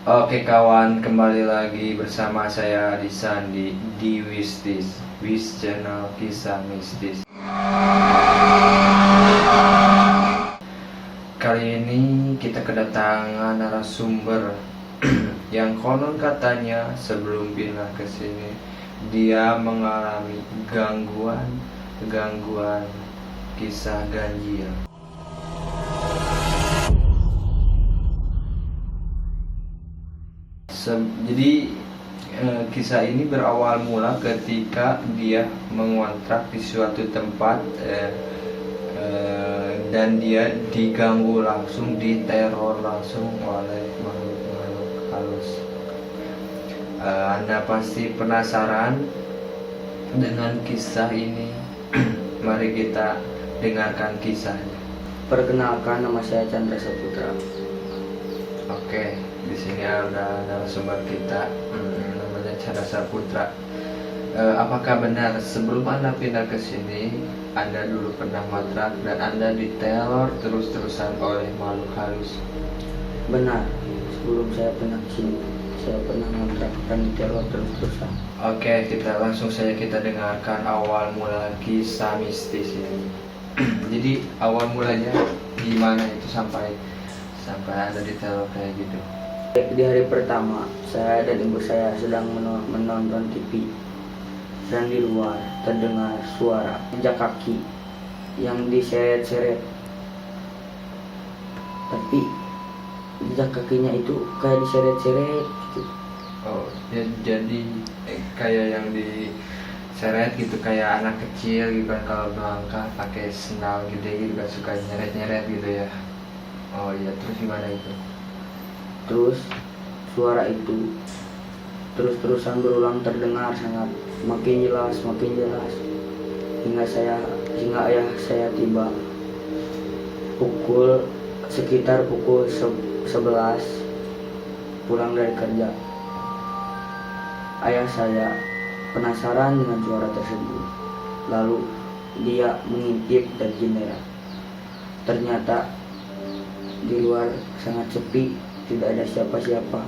Oke kawan, kembali lagi bersama saya Adisan di Wistis, Wis Channel Kisah Mistis. Kali ini kita kedatangan narasumber yang konon katanya sebelum pindah ke sini dia mengalami gangguan kisah ganjil. Jadi kisah ini berawal mula ketika dia mengontrak di suatu tempat dan dia diganggu langsung, diteror langsung oleh makhluk halus. Anda pasti penasaran dengan kisah ini. Mari kita dengarkan kisahnya. Perkenalkan, nama saya Chandra Saputra. Oke, di sini ada narasumber kita, namanya Chandra Saputra. Apakah benar sebelum Anda pindah ke sini, Anda dulu pernah matrak dan Anda diteror terus-terusan oleh makhluk halus? Benar, sebelum saya pindah ke sini, saya pernah ngontrak dan diteror terus-terusan. Oke, kita dengarkan awal mula kisah mistis ini. Jadi awal mulanya gimana itu sampai Anda diteror kayak gitu? Di hari pertama, saya dan ibu saya sedang menonton TV, dan di luar terdengar suara jejak kaki yang diseret-seret. Tapi jejak kakinya itu kayak diseret-seret gitu. Oh, jadi kayak yang diseret gitu, kayak anak kecil gitu kan, kalau melangkah pakai sendal gede gitu kan, suka nyeret-nyeret gitu ya. Oh iya, terus gimana itu? Terus suara itu terus-terusan berulang terdengar sangat makin jelas hingga ayah saya tiba sekitar pukul 11 pulang dari kerja. Ayah saya penasaran dengan suara tersebut, lalu dia mengintip dari jendela. Ternyata di luar sangat sepi, tidak ada siapa-siapa.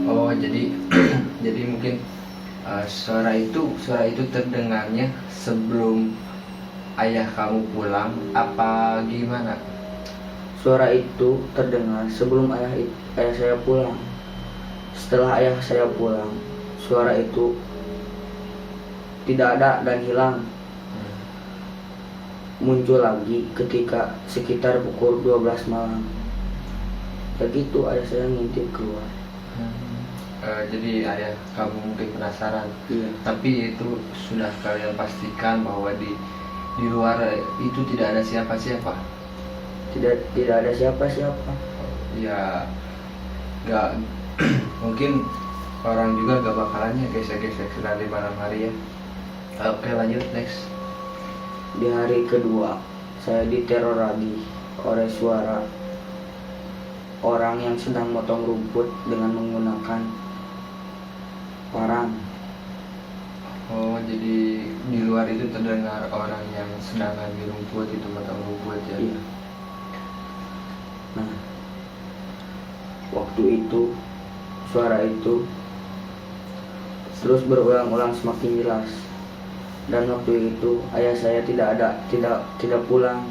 Oh, jadi jadi mungkin suara itu terdengarnya sebelum ayah kamu pulang apa gimana? Suara itu terdengar sebelum ayah saya pulang. Setelah ayah saya pulang, suara itu tidak ada dan hilang. Muncul lagi ketika sekitar pukul 12 malam. Begitu ayah saya ngintip keluar. Jadi ayah kamu mungkin penasaran. Iya. Tapi itu sudah kalian pastikan bahwa di luar itu tidak ada siapa-siapa. Tidak ada siapa-siapa. Ya, nggak mungkin orang juga gak bakalannya gesek-gesek sedang di malam hari ya. Oke, lanjut next. Di hari kedua, saya diteror lagi oleh suara orang yang sedang motong rumput dengan menggunakan parang. Oh, jadi di luar itu terdengar orang yang sedang ambil rumput, itu motong rumput ya? Iya. Nah, waktu itu suara itu terus berulang-ulang semakin jelas. Dan waktu itu ayah saya tidak pulang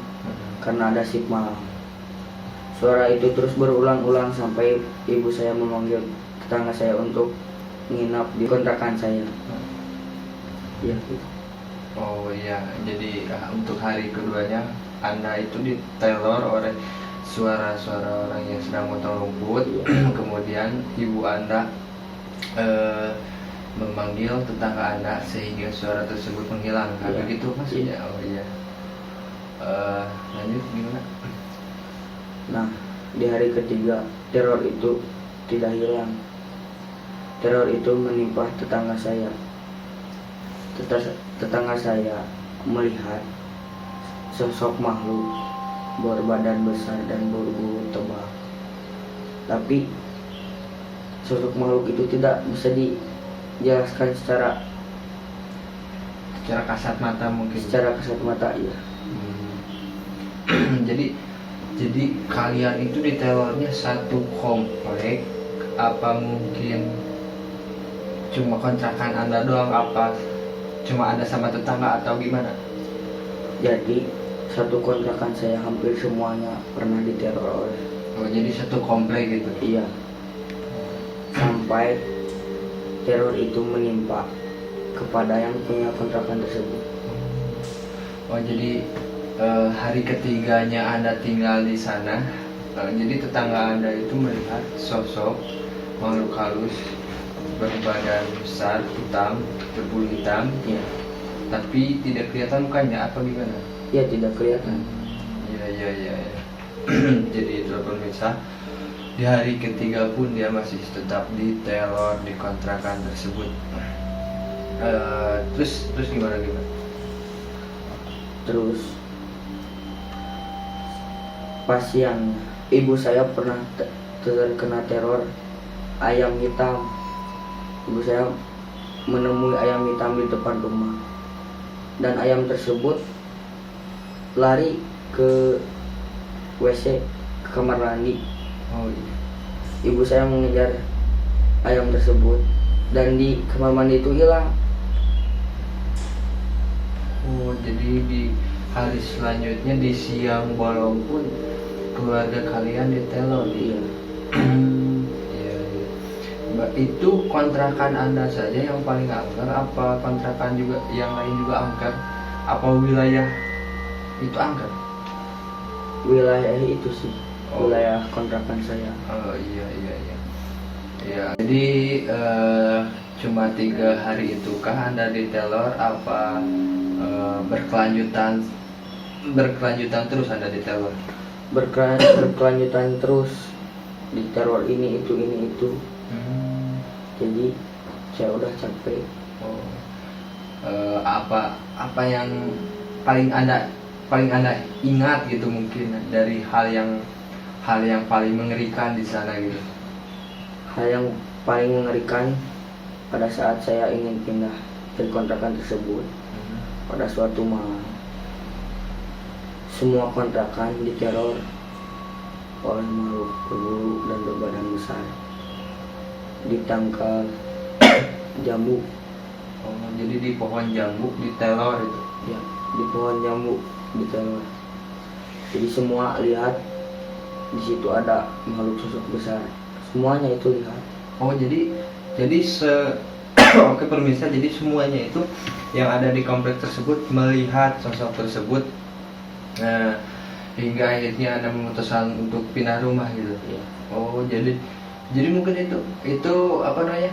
karena ada shift malam. Suara itu terus berulang-ulang sampai ibu saya memanggil tetangga saya untuk menginap di kontrakan saya. Ya. Oh iya, jadi untuk hari keduanya Anda itu diteror oleh suara-suara orang yang sedang motong rumput. Kemudian ibu Anda memanggil tetangga Anda sehingga suara tersebut menghilang. Begitu maksudnya? Oh iya. Lanjut gimana? Nah, di hari ketiga teror itu tidak hilang. Teror itu menimpa tetangga saya. Tetangga saya melihat sosok makhluk berbadan besar dan berbulu tebal. Tapi sosok makhluk itu tidak bisa dijelaskan secara kasat mata mungkin. Secara kasat mata, iya. Jadi kalian itu diterornya satu komplek apa mungkin cuma kontrakan Anda doang, apa cuma Anda sama tetangga atau gimana? Jadi satu kontrakan saya hampir semuanya pernah diteror oleh. Oh, jadi satu komplek gitu. Iya, sampai teror itu menimpa kepada yang punya kontrakan tersebut. Oh, jadi hari ketiganya Anda tinggal di sana, jadi tetangga Anda itu melihat sosok makhluk halus berbadan besar, hitam, berbulu hitam, Iya, tapi tidak kelihatan mukanya, apa gimana? ya tidak kelihatan. Iya. Jadi itu pemirsa, di hari ketiga pun dia masih tetap diteror di kontrakan tersebut. Terus gimana? Terus pas siang ibu saya pernah terkena teror ayam hitam. Ibu saya menemui ayam hitam di depan rumah, dan ayam tersebut lari ke WC, ke kamar mandi. Oh iya. Ibu saya mengejar ayam tersebut, dan di kamar mandi itu hilang. Oh, jadi di hari selanjutnya di siang bolong pun keluarga kalian diteror. Iya, Iya. Itu kontrakan Anda saja yang paling angker, apa kontrakan juga yang lain juga angker? Apa wilayah itu angker? wilayah itu sih, Oh. wilayah kontrakan saya. Oh iya. Ya, jadi cuma 3 hari itu kah Anda diteror, apa berkelanjutan terus Anda diteror? Berkelanjutan terus di teror ini itu. Jadi saya udah capek. Oh. Apa yang paling anda ingat gitu, mungkin dari hal yang paling mengerikan di sana gitu? Hal yang paling mengerikan pada saat saya ingin pindah dari kontrakan tersebut, pada suatu malam semua kontrakan diteror oleh makhluk berbulu dan berbadan besar, ditangkal jambu. Oh, jadi di pohon jambu diteror itu? Ya, di pohon jambu diteror. Jadi semua lihat di situ ada makhluk sosok besar. Semuanya itu lihat. Oh, jadi oke pemirsa, jadi semuanya itu yang ada di komplek tersebut melihat sosok tersebut. Nah, hingga akhirnya Anda memutuskan untuk pindah rumah gitu. Ya. Oh, jadi mungkin itu apa namanya?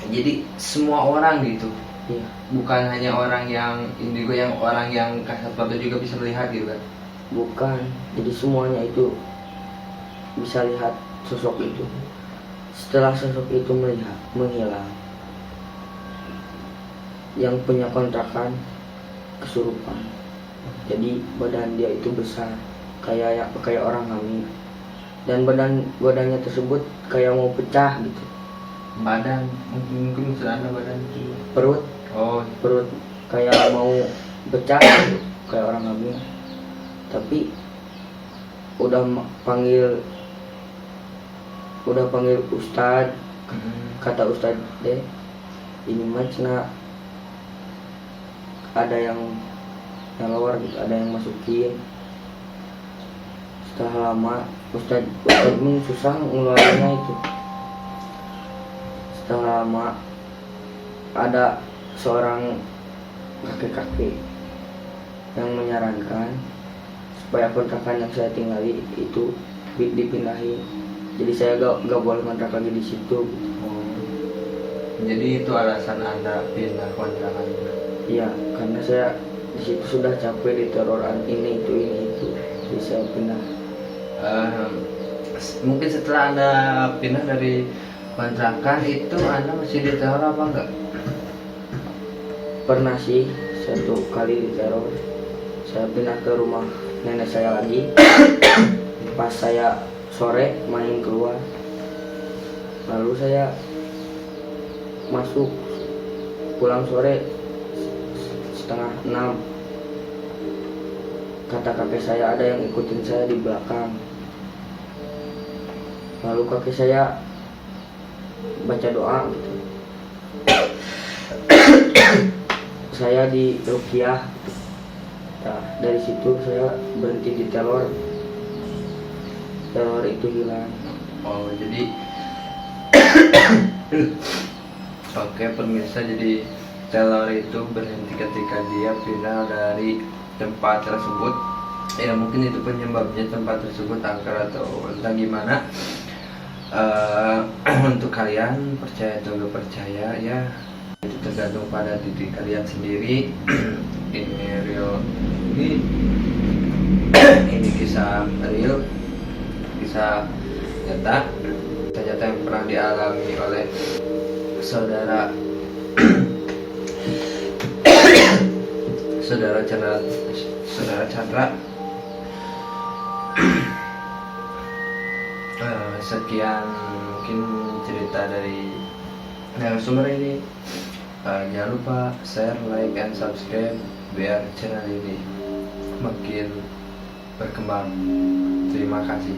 Jadi semua orang gitu. Iya, Bukan hanya orang yang indigo, yang orang yang kasat mata juga bisa melihat gitu kan. bukan. Jadi semuanya itu bisa lihat sosok itu. Setelah sosok itu menghilang, yang punya kontrakan kesurupan. Jadi badan dia itu besar, kayak orang hamil, dan badannya tersebut kayak mau pecah gitu. Badan mungkin maksud Anda badan itu. Perut Oh, kayak mau pecah gitu, kayak orang hamil. Tapi udah panggil ustad, kata ustad deh, ini mah cenah ada yang keluar gitu, ada yang masukin. Setelah lama ustad susah ngeluarinnya itu. Setelah lama ada seorang kakek-kakek yang menyarankan supaya kontrakan yang saya tinggali itu dipindahin. Jadi saya gak boleh kontrak lagi di situ. oh. Jadi itu alasan Anda pindah kontrakan. Iya, karena saya di situ sudah capek diteroran ini itu. Jadi saya pindah. Mungkin setelah Anda pindah dari kontrakan itu Anda masih diteror apa enggak? Pernah sih satu kali diteror. Saya pindah ke rumah nenek saya lagi. Pas saya sore main keluar, lalu saya pulang sore setengah 6. Kata kakek saya ada yang ikutin saya di belakang. Lalu kakek saya baca doa gitu. Saya di ruqyah. Nah, dari situ saya berhenti di teror itu hilang. Oh, jadi oke pemirsa, jadi teror itu berhenti ketika dia pindah dari tempat tersebut. Ya mungkin itu penyebabnya, tempat tersebut angker atau entah gimana. Untuk kalian percaya atau nggak percaya ya itu tergantung pada diri kalian sendiri. Ini real, ini kisah real, kisah nyata yang pernah dialami oleh saudara Chandra. Sekian mungkin cerita dari narasumber ini. Jangan lupa share, like, and subscribe biar channel ini makin berkembang. Terima kasih.